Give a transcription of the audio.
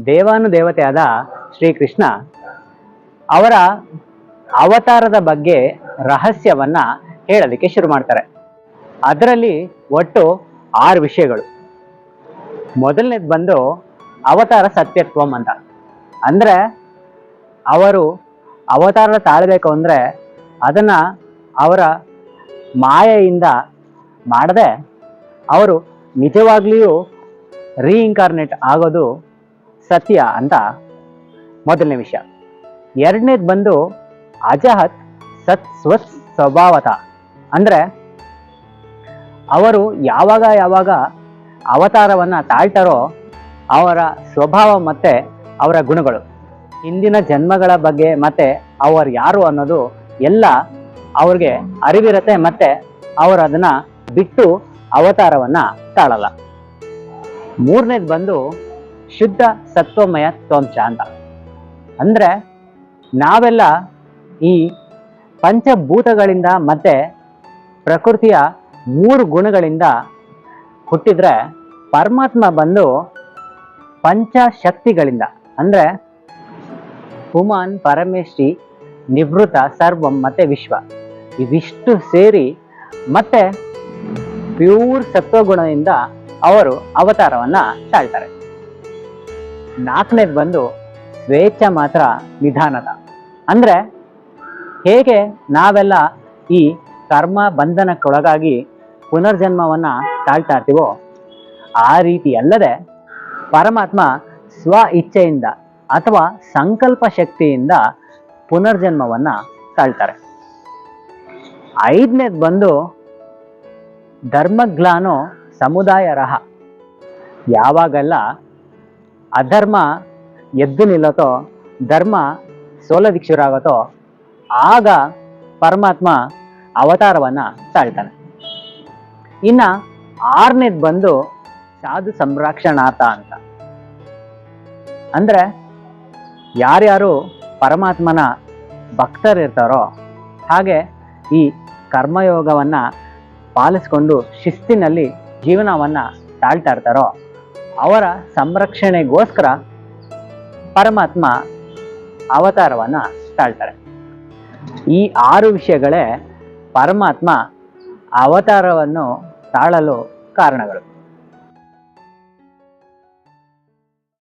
ದೇವಾನುದೇವತೆಯಾದ ಶ್ರೀಕೃಷ್ಣ ಅವರ ಅವತಾರದ ಬಗ್ಗೆ ರಹಸ್ಯವನ್ನ ಹೇಳೋದಕ್ಕೆ ಶುರು ಮಾಡ್ತಾರೆ. ಅದರಲ್ಲಿ ಒಟ್ಟು 6 ವಿಷಯಗಳು. ಮೊದಲನೇದು ಬಂದು ಅವತಾರ ಸತ್ಯತ್ವಂ ಅಂತ. ಅಂದ್ರೆ ಅವರು ಅವತಾರ ತಾಳ್ಬೇಕು ಅಂದ್ರೆ ಅದನ್ನ ಅವರ ಮಾಯೆಯಿಂದ ಮಾಡದೆ ಅವರು ನಿಜವಾಗ್ಲಿಯೂ ರೀಇನ್ಕಾರ್ನೇಟ್ ಆಗೋದು ಸತ್ಯ ಅಂತ ಮೊದಲನೇ ವಿಷಯ. ಎರಡನೇದು ಬಂದು ಅಜಹತ್ ಸತ್ ಸ್ವತ್ ಸ್ವಭಾವತ. ಅಂದ್ರೆ ಅವರು ಯಾವಾಗ ಅವತಾರವನ್ನ ತಾಳ್ತಾರೋ ಅವರ ಸ್ವಭಾವ ಮತ್ತೆ ಅವರ ಗುಣಗಳು, ಹಿಂದಿನ ಜನ್ಮಗಳ ಬಗ್ಗೆ ಮತ್ತೆ ಅವರು ಯಾರು ಅನ್ನೋದು ಎಲ್ಲ ಅವ್ರಿಗೆ ಅರಿವಿರತ್ತೆ. ಮತ್ತೆ ಅವರು ಅದನ್ನ ಬಿಟ್ಟು ಅವತಾರವನ್ನ ತಾಳಲ್ಲ. ಮೂರನೇದು ಬಂದು ಶುದ್ಧ ಸತ್ವಮಯ ತ್ವಂಚ ಅಂತ. ಅಂದ್ರೆ ನಾವೆಲ್ಲ ಈ ಪಂಚಭೂತಗಳಿಂದ ಮತ್ತೆ ಪ್ರಕೃತಿಯ 3 ಗುಣಗಳಿಂದ ಹುಟ್ಟಿದ್ರೆ ಪರಮಾತ್ಮ ಬಂದು ಪಂಚಶಕ್ತಿಗಳಿಂದ ಅಂದ್ರೆ ಪುಮಾನ್ ಪರಮೇಶ್ವರಿ ನಿವೃತ್ತ ಸರ್ವಂ ಮತ್ತೆ ವಿಶ್ವ ಇವಿಷ್ಟು ಸೇರಿ ಮತ್ತೆ ಪ್ಯೂರ್ ಸತ್ವಗುಣದಿಂದ ಅವರು ಅವತಾರವನ್ನ ತಾಳ್ತಾರೆ. ನಾಲ್ಕನೇದು ಬಂದು ಸ್ವೇಚ್ಛ ಮಾತ್ರ ನಿಧಾನದ. ಅಂದ್ರೆ ಹೇಗೆ ನಾವೆಲ್ಲ ಈ ಕರ್ಮ ಬಂಧನಕ್ಕೊಳಗಾಗಿ ಪುನರ್ಜನ್ಮವನ್ನ ತಾಳ್ತಾ ಇರ್ತೀವೋ ಆ ರೀತಿ ಅಲ್ಲದೆ ಪರಮಾತ್ಮ ಸ್ವ ಇಚ್ಛೆಯಿಂದ ಅಥವಾ ಸಂಕಲ್ಪ ಶಕ್ತಿಯಿಂದ ಪುನರ್ಜನ್ಮವನ್ನ ತಾಳ್ತಾರೆ. ಐದನೇದು ಬಂದು ಧರ್ಮಗ್ಲಾನೋ ಸಮುದಾಯ ರಹ. ಯಾವಾಗೆಲ್ಲ ಅಧರ್ಮ ಎದ್ದು ನಿಲ್ಲುತ್ತೋ, ಧರ್ಮ ಸೋಲೋದಿಕ್ಕೆ ಶುರು ಆಗುತ್ತೋ ಆಗ ಪರಮಾತ್ಮ ಅವತಾರವನ್ನ ತಾಳ್ತಾನೆ. ಇನ್ನ ಆರನೇದು ಬಂದು ಸಾಧು ಸಂರಕ್ಷಣಾರ್ಥ ಅಂತ. ಅಂದ್ರೆ ಯಾರ್ಯಾರು ಪರಮಾತ್ಮನ ಭಕ್ತರಿರ್ತಾರೋ ಹಾಗೆ ಈ ಕರ್ಮಯೋಗವನ್ನ ಪಾಲಿಸ್ಕೊಂಡು ಶಿಸ್ತಿನಲ್ಲಿ ಜೀವನವನ್ನ ತಾಳ್ತಾ ಇರ್ತಾರೋ ಅವರ ಸಂರಕ್ಷಣೆಗೋಸ್ಕರ ಪರಮಾತ್ಮ ಅವತಾರವನ್ನ ತಾಳ್ತಾರೆ. ಈ 6 ವಿಷಯಗಳೇ ಪರಮಾತ್ಮ ಅವತಾರವನ್ನು ತಾಳಲು ಕಾರಣಗಳು.